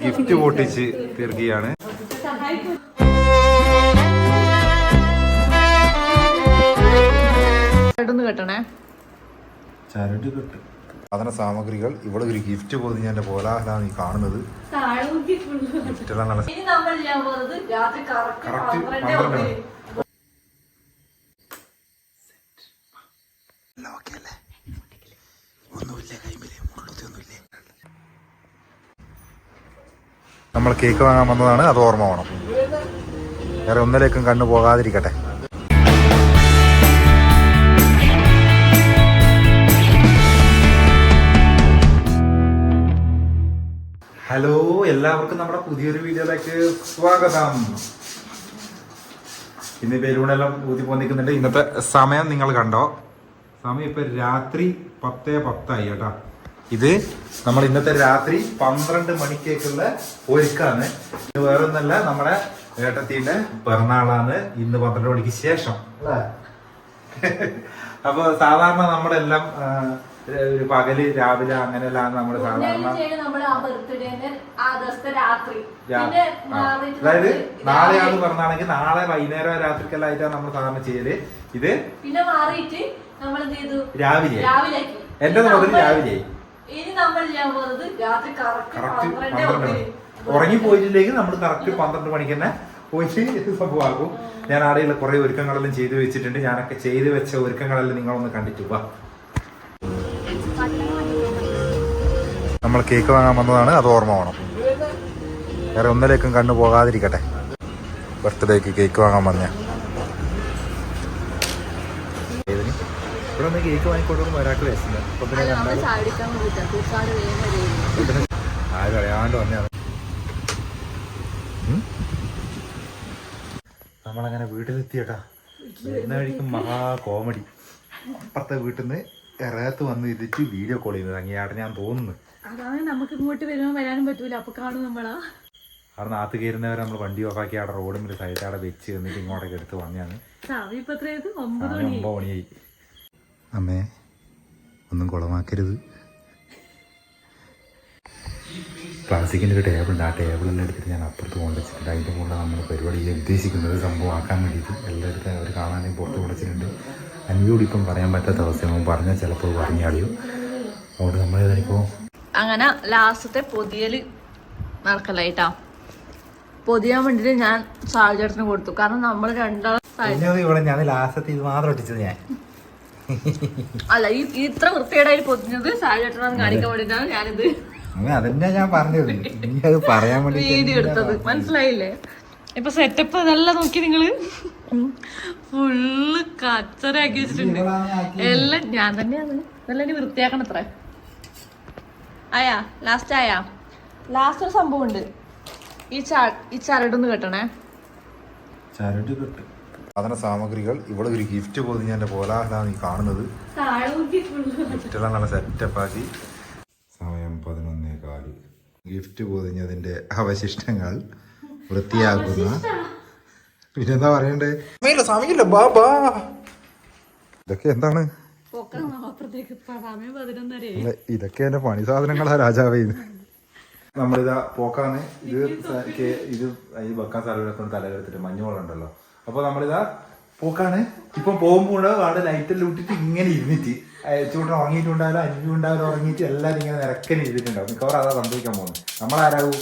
Gift പൊട്ടിച്ച് തീർക്കുകയാണ്. ചരട് കെട്ട് സാധന സാമഗ്രികൾ. ഇവിടെ ഒരു ഗിഫ്റ്റ് പൊതിഞ്ഞ എന്റെ പോലാഹലാണ് ഈ കാണുന്നത്. നമ്മൾ കേക്ക് വാങ്ങാൻ വന്നതാണ്, അത് ഓർമ്മ വേണം. വേറെ ഒന്നിലേക്കും കണ്ണു പോകാതിരിക്കട്ടെ. ഹലോ, എല്ലാവർക്കും നമ്മുടെ പുതിയൊരു വീഡിയോയിലേക്ക് സ്വാഗതം. ഇന്ന് ബലൂണെല്ലാം ഊതി പോന്നിക്കുന്നുണ്ട്. ഇന്നത്തെ സമയം നിങ്ങൾ കണ്ടോ? സമയം ഇപ്പൊ രാത്രി 10:10 കേട്ടോ. ഇത് നമ്മൾ ഇന്നത്തെ രാത്രി 12 മണിക്കേക്കുള്ള ഒരുക്കാണ്. ഇത് വേറെ ഒന്നല്ല, നമ്മുടെ ഏട്ടത്തിന്റെ പിറന്നാളാണ് ഇന്ന് 12 മണിക്ക് ശേഷം അല്ലേ. അപ്പൊ സാധാരണ നമ്മളെല്ലാം ഒരു പകല് രാവിലെ അങ്ങനെയെല്ലാം നമ്മൾ സാധാരണ, അതായത് നാളെയാണ് പറഞ്ഞാണെങ്കിൽ നാളെ വൈകുന്നേരം രാത്രിക്കെല്ലാം ആയിട്ടാണ് നമ്മൾ സാധാരണ ചെയ്യല്. ഇത് രാവിലെ എന്റെ മുതൽ രാവിലെ കറക്റ്റ് 12 മണി ഉറങ്ങി പോയിട്ടില്ലെങ്കിൽ നമ്മൾ കറക്റ്റ് 12 മണിക്ക് തന്നെ പോയിട്ട് സംഭവമാക്കും. ഞാൻ ആടെയുള്ള കുറെ ഒരുക്കങ്ങളെല്ലാം ചെയ്തു വെച്ചിട്ടുണ്ട്. ഞാനൊക്കെ ചെയ്തു വെച്ച ഒരുക്കങ്ങളെല്ലാം നിങ്ങളൊന്ന് കണ്ടിട്ട് വാ. നമ്മൾ കേക്ക് വാങ്ങാൻ വന്നതാണ്, അത് ഓർമ്മ വേണം. വേറെ ഒന്നിലേക്കും കണ്ണു പോകാതിരിക്കട്ടെ. ബർത്ത്ഡേക്ക് കേക്ക് വാങ്ങാൻ വന്ന ഇവിടെ ഒന്ന് കേക്ക് വാങ്ങിക്കൊണ്ടൊന്നും ഒരാൾക്ക് രസില്ല. ആരും അറിയാണ്ട് വന്നതാണ്. നമ്മളങ്ങനെ വീട്ടിലെത്തിയേട്ടാ. വരുന്ന വഴിക്കും മഹാ കോമഡി. അപ്പുറത്തെ വീട്ടിൽ നിന്ന് ഇറയത്ത് വന്ന് ഇതിട്ട് വീഡിയോ കോൾ ചെയ്യുന്നത് അങ്ങനെയായിട്ട് ഞാൻ തോന്നുന്നു. അതാണ് നമുക്ക് ഇങ്ങോട്ട് വരുമ്പോൾ വരാനും പറ്റൂല. അപ്പൊ കാണും നമ്മളാ അവിടെ നാത്ത് കയറുന്നവരെ നമ്മൾ വണ്ടി ഓഫാക്കി അവിടെ റോഡിൽ സൈഡ് അവിടെ വെച്ച് എന്നിട്ട് ഇങ്ങോട്ടൊക്കെ എടുത്ത് വന്നതാണ്. 9 മണിയായി. അമ്മേ ഒന്നും കുളമാക്കരുത്. പ്ലാസ്റ്റിക്കിൻ്റെ ഒരു ടേബിളുണ്ട്. ആ ടേബിളെല്ലാം എടുത്തിട്ട് ഞാൻ അപ്പുറത്ത് കൊണ്ടുവച്ചിട്ടുണ്ട്. അതിൻ്റെ മുകളിൽ നമ്മൾ പരിപാടി ഉദ്ദേശിക്കുന്നത് സംഭവമാക്കാൻ വേണ്ടിയിട്ട് എല്ലായിടത്തും അവർ കാണാനും പുറത്ത് കൊണ്ടുവച്ചിട്ടുണ്ട്. അനിയോട് ഇപ്പം പറയാൻ പറ്റാത്ത അവസ്ഥയാകുമ്പോൾ പറഞ്ഞാൽ ചിലപ്പോൾ പറഞ്ഞാളിയും. അതുകൊണ്ട് നമ്മളേതാണിപ്പോൾ അങ്ങനെ ലാസ്റ്റത്തെ പൊതിയല് നടക്കലായിട്ടാ. പൊതിയാൻ വേണ്ടിട്ട് ഞാൻ സാഹചര്യത്തിന് കൊടുത്തു. കാരണം നമ്മൾ ഇവിടെ ഞാൻ ലാസ്റ്റത്തെ ഇത് മാത്രം ഒട്ടിച്ചത് ഞാൻ അല്ല ഇത്ര വൃത്തികേടായി പൊതിഞ്ഞത് സാഹചര്യത്തിനാണ് കാണിക്കാൻ വേണ്ടിട്ടാണ് ഞാനിത് അതെന്നെ ഞാൻ പറഞ്ഞത്. അത് പറയാൻ വേണ്ടി വീഡിയോ എടുത്തത് മനസ്സിലായില്ലേ? ഇപ്പൊ സെറ്റപ്പ് ഇതെല്ലാം നോക്കി നിങ്ങള് ഫുള്ള് കച്ചറാക്കി വെച്ചിട്ടുണ്ട്. എല്ലാം ഞാൻ തന്നെയാണ്. ഇതെല്ലാം ഇനി വൃത്തിയാക്കണം. അത്ര ആയാ ലാസ്റ്റ് ആയാ ലാസ്റ്റ് ഒരു സംഭവം ഉണ്ട്. ഈ ചരടൊന്ന് കെട്ടണേ. ചരട് കെട്ട് സാധന സാമഗ്രികൾ. ഇവിടെ ഒരു ഗിഫ്റ്റ് പൊതിഞ്ഞ എന്റെ പോലാഹലാണ് ഈ കാണുന്നത്. ഗിഫ്റ്റെല്ലാം നല്ല സെറ്റപ്പാക്കി. സമയം 11:15. ഗിഫ്റ്റ് പൊതിഞ്ഞതിന്റെ അവശിഷ്ടങ്ങൾ വൃത്തിയാക്കുന്ന. പിന്നെന്താ പറയണ്ടേ? സമയമില്ല. ബാബാ ഇതൊക്കെ എന്താണ്? ഇതൊക്കെ എന്റെ പണി സാധനങ്ങളാ രാജാവേ. നമ്മളിതാ പോക്കാണ്. ഇത് വെക്കാൻ സ്ഥലം തലകെടുത്തിട്ട് മഞ്ഞുവെള്ളമുണ്ടല്ലോ. അപ്പൊ നമ്മളിതാ പോക്കാണ്. ഇപ്പം പോകുമ്പോൾ അവിടെ ലൈറ്റെല്ലാം ഇട്ടിട്ട് ഇങ്ങനെ ഇരുന്നിട്ട് ചൂടൻ ഉറങ്ങിയിട്ടുണ്ടായാലും അഞ്ചുണ്ടായാലും ഉറങ്ങിയിട്ട് എല്ലാവരും ഇങ്ങനെ നിരക്കനെ ഇരുന്നിട്ടുണ്ടാവും. മിക്കവാറും അതാ സംഭവിക്കാൻ പോകുന്നത്. നമ്മളാരാകും?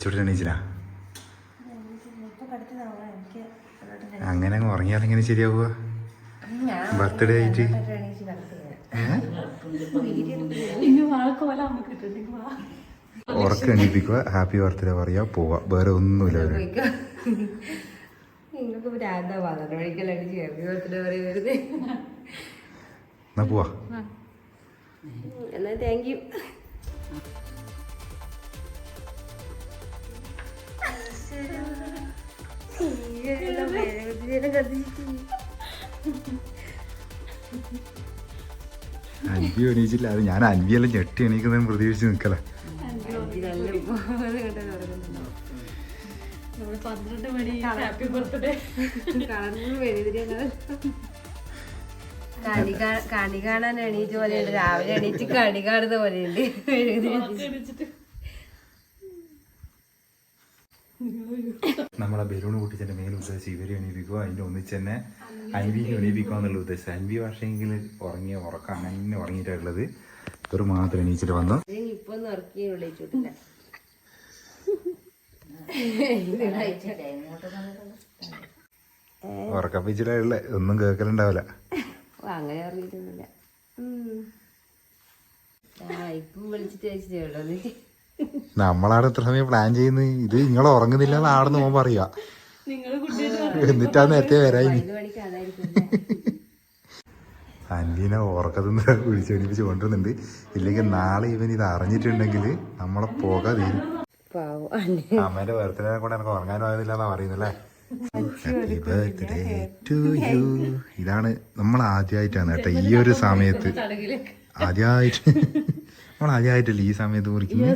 കുറച്ചുകൂടി എണീച്ചിനാ അങ്ങനെ അങ്ങ് ഉറങ്ങിയാൽ എങ്ങനെ ശരിയാവുക ബർത്ത്ഡേ ആയിട്ട് ഉറക്കം എണീപ്പിക്കുക ഹാപ്പി ബർത്ത്ഡേ പറയാ പോവാ വേറെ ഒന്നുമില്ല അവര് എന്നാ പോവാ എന്നാ താങ്ക് യു. അൻവി എണീച്ചില്ല അത് ഞാൻ അൻവിയെല്ലാം ഞെട്ടി എണീക്കുന്നതിന് പ്രതീക്ഷിച്ച് നിൽക്കല കണി കാണാൻ എണീച്ച പോലെയുണ്ട്, രാവിലെ എണീച്ച് കണി കാണുന്ന പോലെയുണ്ട്. നമ്മളെ ബലൂൺ പൊട്ടിച്ചെന്റെ മേൽ ഉദ്ദേശിച്ച് ഇവരെ എണീപ്പിക്കുക അതിന്റെ ഒന്നിച്ച് തന്നെ അൻവിനെ എണീപ്പിക്കുക എന്നുള്ള ഉദ്ദേശം. അൻവി പക്ഷേങ്കിൽ ഉറങ്ങിയ ഉറക്കം അങ്ങനെ ഉറങ്ങിയിട്ടുള്ളത് ഒരു മാത്രം എണീച്ചിട്ട് വന്നു. ഇപ്പൊ ഉറക്കി വിളിച്ചിട്ടില്ല. ഉറക്കപ്പിച്ചിട്ടുള്ള ഒന്നും കേൾക്കലുണ്ടാവില്ല. അങ്ങനെ അറിഞ്ഞിട്ടൊന്നുമില്ല. ഇപ്പം വിളിച്ചിട്ട് ചോദിച്ചിട്ടുള്ളത് നമ്മളാണ് ഇത്ര സമയം പ്ലാൻ ചെയ്യുന്നത്. ഇത് നിങ്ങൾ ഉറങ്ങുന്നില്ല എന്ന് ആടെന്ന് പോകുമ്പോ പറയാ എന്നിട്ടാ നേരത്തെ വരായി. അൻവീനെ ഉറക്കത്തുനിന്ന് വിളിച്ചെണീപ്പിച്ച് കൊണ്ടുവരുന്നുണ്ട്. ഇല്ലെങ്കിൽ നാളെ ഇവൻ ഇത് അറിഞ്ഞിട്ടുണ്ടെങ്കിൽ നമ്മളെ പോക തീരും. അമ്മേന്റെ ബർത്ത്ഡേ കൂടെ എനിക്ക് ഉറങ്ങാനാവുന്നില്ല എന്നാ പറയുന്നല്ലേ. Happy birthday to you. ഇതാണ് നമ്മൾ ആദ്യമായിട്ടാണ് കേട്ടോ ഈ ഒരു സമയത്ത് ആദ്യമായിട്ടല്ലേ ഈ സമയത്ത് മുറിക്കുന്നത്.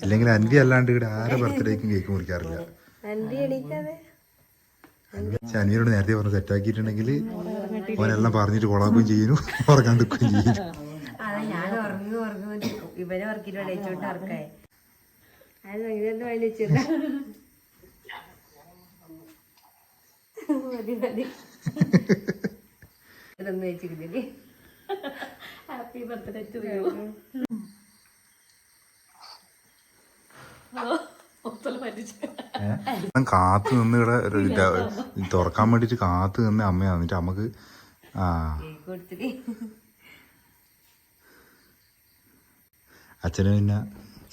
ഇല്ലെങ്കിൽ അൻവി അല്ലാണ്ട് ഇവിടെ ആരെ ബർത്ത്ഡേക്കും കേക്ക് മുറിക്കാറില്ല. അൻവിയോട് നേരത്തെ പറഞ്ഞ് സെറ്റാക്കിയിട്ടുണ്ടെങ്കിൽ അവനെല്ലാം പറഞ്ഞിട്ട് കൊളാക്കുകയും ചെയ്യുന്നു ഉറങ്ങാണ്ടിരിക്കുകയും ചെയ്യും. ഞാൻ ഉറങ്ങി ഇവനെ ഉറക്കിട്ട് ഇടയിച്ചോട്ട് ഉറക്കായി. അത് ഇതൊന്നും വെച്ചിരുന്നില്ലേ. Happy birthday to you. കാത്തു നിന്ന് ഇവിടെ തുറക്കാൻ വേണ്ടിട്ട് കാത്തു നിന്ന് അമ്മയാണ്. എന്നിട്ട് അമ്മക്ക് അച്ഛന് പിന്നെ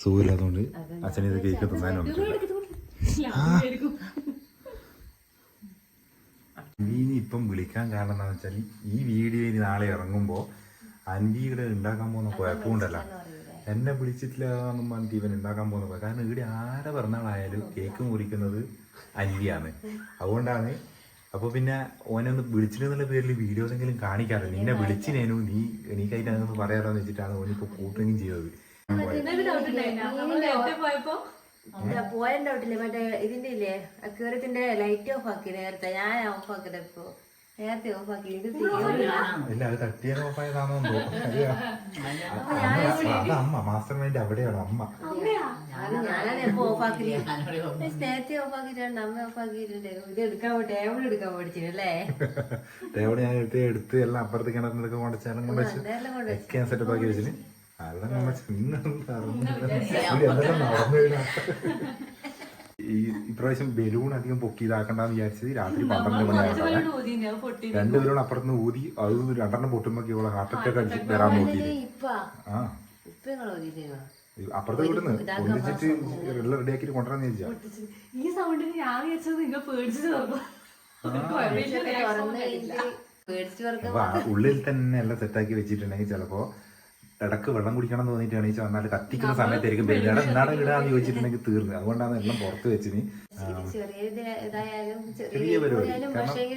സുഖമില്ലാത്തതുകൊണ്ട് അച്ഛന് ഇത് കേക്ക് തിന്നാനുണ്ട്. അൻവീനെ ഇപ്പം വിളിക്കാൻ കാരണം എന്താണെന്ന് വെച്ചാൽ ഈ വീഡിയോ ഇനി നാളെ ഇറങ്ങുമ്പോൾ അൻവിയുടെ ഉണ്ടാക്കാൻ പോകുന്ന കുഴപ്പമുണ്ടല്ല. എന്നെ വിളിച്ചിട്ടില്ല എന്നും പറഞ്ഞിട്ട് ഇവൻ ഉണ്ടാക്കാൻ പോകുന്ന കാരണം ഇവിടെ ആരെ പിറന്നാളായാലും കേക്ക് മുറിക്കുന്നത് അൻവിയാണ്. അതുകൊണ്ടാണ്. അപ്പോൾ പിന്നെ ഓനൊന്ന് വിളിച്ചിട്ടെന്നുള്ള പേരിൽ വീഡിയോസ് എങ്കിലും കാണിക്കാറില്ല. നിന്നെ വിളിച്ചിനേനു എനിക്കായിട്ട് അങ്ങനെ പറയാറോന്ന് വെച്ചിട്ടാണ് ഓനിപ്പോൾ കൂട്ടുകയും ചെയ്തത്. പോയ ഡൗട്ടില്ലേ മറ്റേ ഇതിന്റെ ഇല്ലേ അക്വേറിയത്തിന്റെ ലൈറ്റ് ഓഫ് ആക്കി നേരത്തെ. ഞാൻ ഓഫ് ആക്കിയത് ഇപ്പൊ നേരത്തെ ഓഫ് ആക്കി. ഇത് അമ്മ മാസ്റ്റർ മൈൻഡ് അവിടെയാണ് അമ്മ. ഞാനാണ് എപ്പോ ഓഫ് ആക്കില്ല. നേരത്തെ ഓഫ് ആക്കിയിട്ടുണ്ട്, അമ്മ ഓഫ് ആക്കിയിട്ടുണ്ട്. ഇത് എടുക്കാൻ ടേബിൾ എടുക്കാൻ പഠിച്ചില്ലേ. ടേബിൾ ഞാൻ എടുത്ത് എല്ലാം അപ്പുറത്ത് കിണറിനൊക്കെ കൊണ്ടുവച്ചാലും കൊണ്ടുവച്ച് സെറ്റപ്പ് ആക്കി വെച്ചിന്. ഈ ഇപ്രാവശ്യം ബലൂൺ അധികം പൊക്കി ഇതാക്കണ്ടെന്ന് വിചാരിച്ചത് രാത്രി 12 മണിയാകട്ടെ 2 ബലൂൺ അപ്പുറത്തുനിന്ന് ഊതി അത് 2 പൊട്ടുമ്പോ ഇവിടെ ഹാർട്ട് അറ്റാക്ക് അടിച്ച് വരാൻ നോക്കി. അപ്പുറത്തെ വീട്ടിന്ന് ഒന്നിച്ചിട്ട് എല്ലാം റെഡിയാക്കിട്ട് കൊണ്ടുവരാന്ന് വിചാരിച്ചാ. ഈ സൗണ്ടിന് ഞാൻ വിചാരിച്ചത് നിങ്ങൾ പേടിച്ചിട്ട് ഉള്ളിൽ തന്നെ എല്ലാം സെറ്റാക്കി വെച്ചിട്ടുണ്ടെങ്കിൽ ചിലപ്പോ ഇടക്ക് വെള്ളം കുടിക്കണം തോന്നിയിട്ടാണ് ഈ വന്നാൽ കത്തിക്കുന്ന സമയത്തായിരിക്കും പെരുന്നാട് എന്നാണ് ഇടാന്ന് ചോദിച്ചിട്ടുണ്ടെങ്കിൽ തീർന്നു. അതുകൊണ്ടാണ് എല്ലാം പുറത്ത് വെച്ചിന്. ചെറിയ പരിപാടി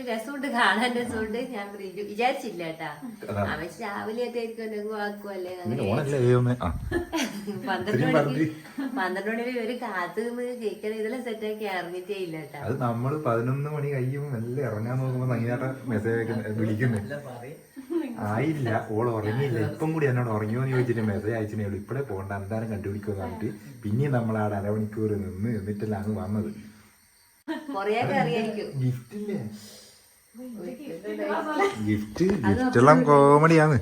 രസമുണ്ട്, കാണാൻ രസമുണ്ട്. ഞാൻ വിചാരിച്ചില്ല കേട്ടാ. അവൻ രാവിലെ ആക്കുമല്ലേ. 12 മണി ഒരു കാത്ത് നിന്ന് കേൾക്കണം. ഇതെല്ലാം സെറ്റാക്കി അറിഞ്ഞിട്ടേ ഇല്ല കേട്ടാ. അത് നമ്മള് 11 മണി കഴിയുമ്പോൾ എല്ലാം ഇറങ്ങാൻ നോക്കുമ്പോ നങ്ങിയാട്ട മെസ്സേജ് വിളിക്കുന്നത് ആയില്ല. ഓൾ ഉറങ്ങിയില്ല. ഇപ്പം കൂടി എന്നോട് ഉറങ്ങിയോന്ന് ചോദിച്ചിട്ട് മെസ്സേജ് അയച്ചിനേ ഉള്ളൂ. ഇപ്പഴേ പോകണ്ട എന്തായാലും കണ്ടുപിടിക്കുമെന്ന് പറഞ്ഞിട്ട് പിന്നെയും നമ്മൾ അവിടെ അരമണിക്കൂർ നിന്ന് എന്നിട്ടല്ല അങ്ങ് വന്നത്. ഗിഫ്റ്റില്ലേ ഗിഫ്റ്റെല്ലാം കോമഡിയാണ്.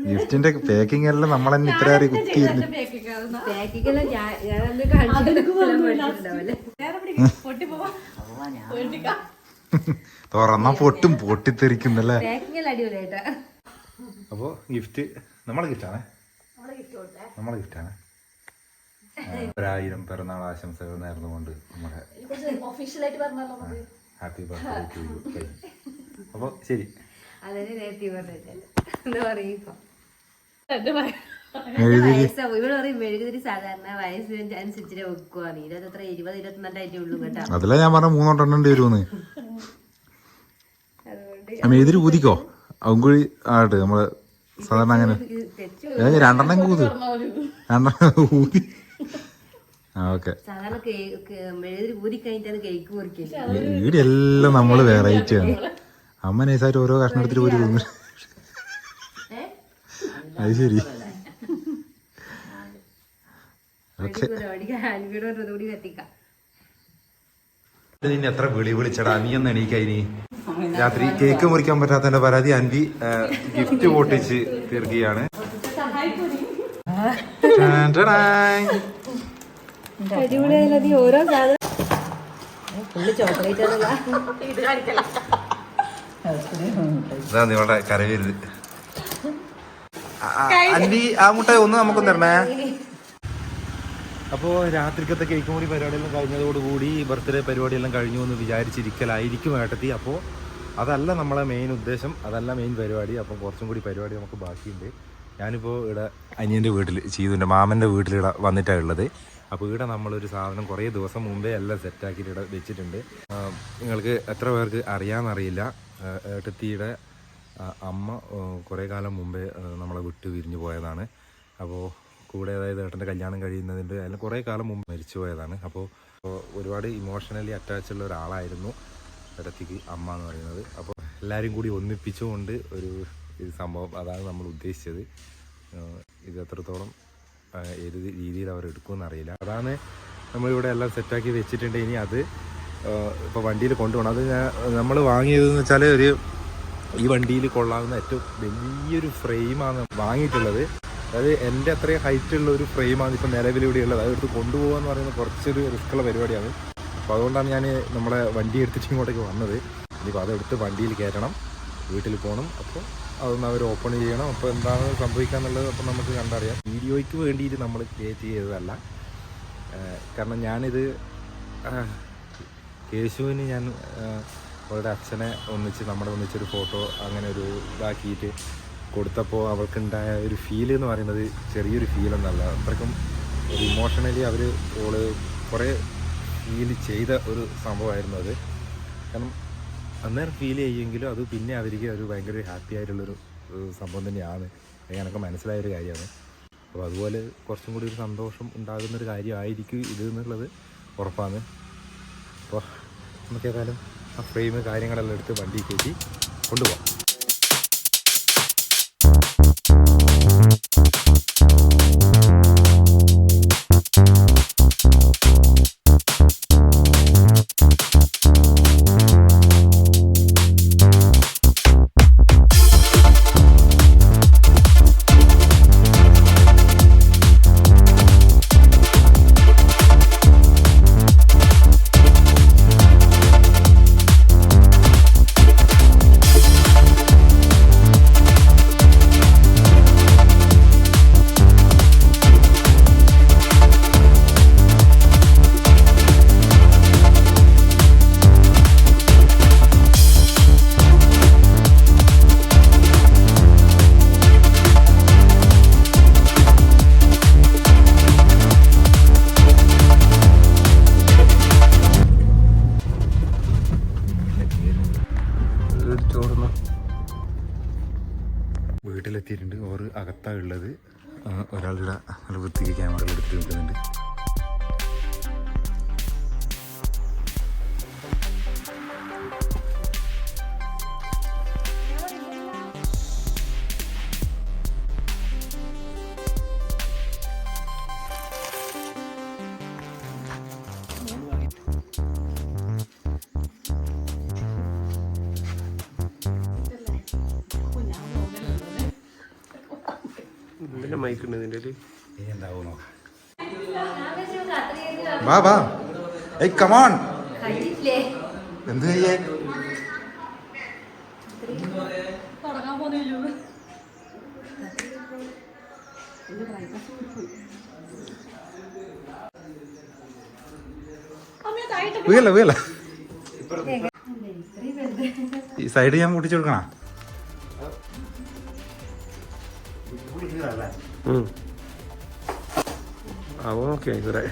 ഗിഫ്റ്റിന്റെ പാക്കിംഗ് എല്ലാം നമ്മളെന്നെ ഇത്ര കുത്തിയിരുന്നു. പാക്കിക്കെല്ലാം ഞാനൊന്ന് കാണിച്ചിട്ടുണ്ടാവല്ലേ. തുറന്ന പൊട്ടും പൊട്ടിത്തെറിക്കുന്നല്ലേ. പാക്കിങ് എല്ലാം അടിപൊളിയായിട്ടാ. അപ്പോൾ ഗിഫ്റ്റ് നമ്മളെ ഗിഫ്റ്റാണ്, നമ്മളെ ഗിഫ്റ്റാണ്. 1000 പിറന്നാൾ ആശംസകൾ നേർന്നുകൊണ്ട് നമ്മുടെ ഒഫീഷ്യലായിട്ട് പറഞ്ഞാലോ ഹാപ്പി ബർത്ത്ഡേ ടു യു. അപ്പോൾ ശരി. അതിന് നേരത്തെ പറഞ്ഞിട്ട് എന്താ പറയുക, എഴുതി ഇവിടെ പറയും മെഴുകുതിരി സാധാരണ വയസ്സിന് അനുസരിച്ചിട്ട് വെക്കുവാണ്. ഇതിനകത്ത് 20-22 ഉള്ളൂ കേട്ടോ. അതല്ല ഞാൻ പറഞ്ഞ 3 എണ്ണേണ്ടി വരുമെന്ന്. അതുകൊണ്ട് മെഴുതിരി ഊതിക്കോ, അതും കൂടി ആട്ടെ. നമ്മള് സാധാരണ അങ്ങനെ തെച്ചു 2 കൂത്, 2 ഊതി. ആ ഓക്കെ. സാധാരണ മെഴുകുതിരി ഊതി കഴിഞ്ഞിട്ടാണ് കേക്ക് മുറിക്കില്ല. ഇവിടെ എല്ലാം നമ്മള് വെറൈറ്റി ആണ്. അമ്മ നൈസായിട്ട് ഓരോ കഷ്ണം എടുത്തിട്ട് പോയി തിന്നു. അത് ശരി. ഓക്കെ. കൂടി കത്തിക്കാം. നിന്നെ എത്ര വിളി വിളിച്ചടാ, നീ ഒന്ന് എണീക്കായി. രാത്രി കേക്ക് മുറിക്കാൻ പറ്റാത്തതിന്റെ പരാതി അൻവി ഗിഫ്റ്റ് പൊട്ടിച്ച് തീർക്കുകയാണ്. അടിപൊളിയായില്ല നീ ഓരോ സാധനം ഫുള്ള് ചോക്ലേറ്റ് ഇതാ നിങ്ങളുടെ കരവരുത്. അൻവി ആ മുട്ടായി ഒന്ന് നമുക്കൊന്ന് തരണേ. അപ്പോൾ രാത്രിക്കത്തെ കേക്ക് മുറി പരിപാടിയെല്ലാം കഴിഞ്ഞതോടുകൂടി ബർത്ത്ഡേ പരിപാടിയെല്ലാം കഴിഞ്ഞു എന്ന് വിചാരിച്ചിരിക്കലായിരിക്കും ഏട്ടത്തി. അപ്പോൾ അതല്ല നമ്മളെ മെയിൻ ഉദ്ദേശം, അതല്ല മെയിൻ പരിപാടി. അപ്പോൾ കുറച്ചും കൂടി പരിപാടി നമുക്ക് ബാക്കിയുണ്ട്. ഞാനിപ്പോൾ ഇവിടെ അനിയൻ്റെ വീട്ടിൽ ചെയ്തുൻ്റെ മാമൻ്റെ വീട്ടിലിവിടെ വന്നിട്ടാണ് ഉള്ളത്. അപ്പോൾ ഇവിടെ നമ്മളൊരു സാധനം കുറേ ദിവസം മുമ്പേ എല്ലാം സെറ്റാക്കിയിട്ട് ഇവിടെ വെച്ചിട്ടുണ്ട്. നിങ്ങൾക്ക് എത്ര പേർക്ക് അറിയാമെന്നറിയില്ല, ഏട്ടത്തിയുടെ അമ്മ കുറേ കാലം മുമ്പേ നമ്മളെ വിട്ട് പിരിഞ്ഞു പോയതാണ്. അപ്പോൾ കൂടെ അതായത് ഏട്ടൻ്റെ കല്യാണം കഴിയുന്നതിൻ്റെ അതിൽ കുറേ കാലം മുമ്പ് മരിച്ചു പോയതാണ്. അപ്പോൾ ഒരുപാട് ഇമോഷണലി അറ്റാച്ച് ഉള്ള ഒരാളായിരുന്നു ഏട്ടത്തിക്ക് അമ്മ എന്ന് പറയുന്നത്. അപ്പോൾ എല്ലാവരും കൂടി ഒന്നിപ്പിച്ചുകൊണ്ട് ഒരു സംഭവം, അതാണ് നമ്മൾ ഉദ്ദേശിച്ചത്. ഇത് എത്രത്തോളം ഏത് രീതിയിൽ അവർ എടുക്കുമെന്ന് അറിയില്ല. അതാണ് നമ്മളിവിടെ എല്ലാം സെറ്റാക്കി വെച്ചിട്ടുണ്ട്. ഇനി അത് ഇപ്പോൾ വണ്ടിയിൽ കൊണ്ടുപോകണം. അത് നമ്മൾ വാങ്ങിയതെന്ന് വെച്ചാൽ ഈ വണ്ടിയിൽ കൊള്ളാവുന്ന ഏറ്റവും വലിയൊരു ഫ്രെയിമാണ് വാങ്ങിയിട്ടുള്ളത്. അതായത് എൻ്റെ അത്രയും ഹൈറ്റുള്ള ഒരു ഫ്രെയിമാണ് ഇപ്പോൾ നിലവിലിവിടെ ഉള്ളത്. അതെടുത്ത് കൊണ്ടുപോകുക എന്ന് പറയുന്നത് കുറച്ചൊരു റിസ്ക്കുള്ള പരിപാടിയാണ്. അപ്പോൾ അതുകൊണ്ടാണ് ഞാൻ നമ്മളെ വണ്ടി എടുത്തിട്ട് ഇങ്ങോട്ടേക്ക് വന്നത്. ഇനിയിപ്പോൾ അതെടുത്ത് വണ്ടിയിൽ കയറ്റണം, വീട്ടിൽ പോകണം. അപ്പോൾ അതൊന്ന് അവർ ഓപ്പൺ ചെയ്യണം. അപ്പോൾ എന്താണ് സംഭവിക്കുക എന്നുള്ളത് അപ്പോൾ നമുക്ക് കണ്ടറിയാം. വീഡിയോയ്ക്ക് വേണ്ടിയിട്ട് നമ്മൾ ക്രിയേറ്റ് ചെയ്തതല്ല. കാരണം ഞാനിത് കേശുവിന് ഞാൻ അവളുടെ അച്ഛനെ ഒന്നിച്ചൊരു ഫോട്ടോ അങ്ങനെ ഒരു ഇതാക്കിയിട്ട് കൊടുത്തപ്പോൾ അവൾക്കുണ്ടായ ഒരു ഫീൽ എന്ന് പറയുന്നത് ചെറിയൊരു ഫീലൊന്നല്ല, അത്രയ്ക്കും ഒരു ഇമോഷണലി ഓള് കുറേ ഫീൽ ചെയ്ത ഒരു സംഭവമായിരുന്നു അത്. കാരണം അന്നേരം ഫീൽ ചെയ്യുമെങ്കിലും അത് പിന്നെ അവർക്ക് ഒരു ഭയങ്കര ഹാപ്പി ആയിട്ടുള്ളൊരു സംഭവം തന്നെയാണ്. എനിക്ക് മനസ്സിലായൊരു കാര്യമാണ്. അപ്പോൾ അതുപോലെ കുറച്ചും കൂടി ഒരു സന്തോഷം ഉണ്ടാകുന്നൊരു കാര്യമായിരിക്കും ഇത് എന്നുള്ളത് ഉറപ്പാണ്. അപ്പോൾ നമുക്ക് ഏതായാലും ആ ഫ്രെയിം കാര്യങ്ങളെല്ലാം എടുത്ത് വണ്ടി കയറ്റി കൊണ്ടുപോകാം. വീട്ടിലെത്തിയിട്ടുണ്ട്. ഓർ അകത്താണ് ഉള്ളത്. ഒരാളിവിടെ നല്ല വൃത്തിക്ക് ക്യാമറയിൽ എടുത്തിട്ട് നിൽക്കുന്നുണ്ട്. മൈക്കുണ്ട് ഇതിൻ്റെ ഇനി എന്താവും നോക്കാം. വാ വാ ഏയ് കമോൺ കഴിച്ചിട്ടില്ലേ എന്ത് ചെയ്യേ തുടങ്ങാൻ പോന്നില്ലു വീഴല്ല വീഴല്ല ഈ സൈഡ് ഞാൻ മുട്ടിച്ചു കൊടുക്കണ ഓക്കെ ഇവരെ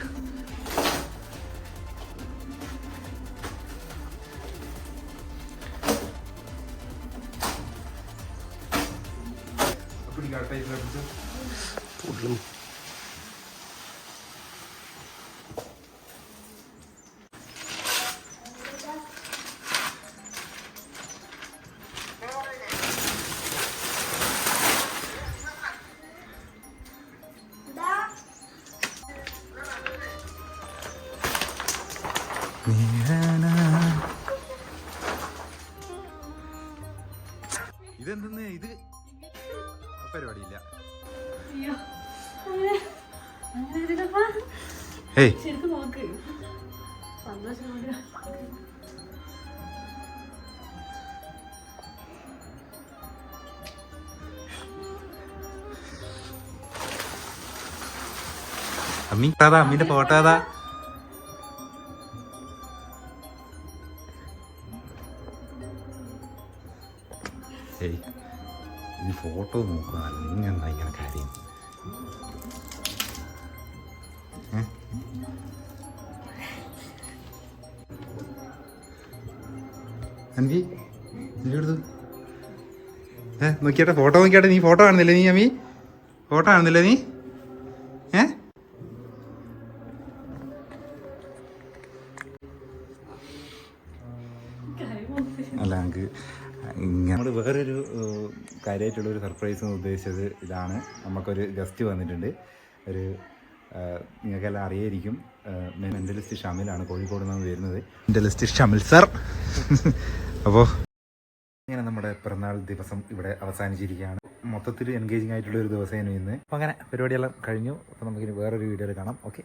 ഇതെന്തെന്ന് ഇത് പരിപാടിയില്ല ഏയ് ശരിക്കും നോക്ക് സന്തോഷം അമ്മി അതാ അമ്മീന്റെ ഫോട്ടോ അതാ ഏയ് ഈ ഫോട്ടോ നോക്കുക അല്ലെങ്കിൽ എന്താ ഇങ്ങനെ കാര്യം അൻവി എൻ്റെ അടുത്ത് നോക്കിയാട്ടെ ഫോട്ടോ നോക്കിയാട്ടെ നീ ഫോട്ടോ കാണുന്നില്ലേ നീ അമ്മി ഫോട്ടോ കാണുന്നില്ലേ നീ അല്ല നമുക്ക് നമ്മൾ വേറൊരു കാര്യമായിട്ടുള്ളൊരു സർപ്രൈസ് ഉദ്ദേശിച്ചത് ഇതാണ്. നമുക്കൊരു ഗസ്റ്റ് വന്നിട്ടുണ്ട്. ഒരു നിങ്ങൾക്കെല്ലാം അറിയായിരിക്കും, മെൻ്റലിസ്റ്റ് ഷമിലാണ് കോഴിക്കോട് നിന്ന് വരുന്നത്. Mentalist ഷമിൽ sir. അപ്പോൾ ഇങ്ങനെ നമ്മുടെ പിറന്നാൾ ദിവസം ഇവിടെ അവസാനിച്ചിരിക്കുകയാണ്. മൊത്തത്തിൽ എൻഗേജിങ് ആയിട്ടുള്ളൊരു ദിവസമായിരുന്നു ഇന്ന്. അപ്പോൾ അങ്ങനെ പരിപാടിയെല്ലാം കഴിഞ്ഞു. അപ്പോൾ നമുക്കിനി വേറൊരു വീഡിയോയിൽ കാണാം. ഓക്കെ.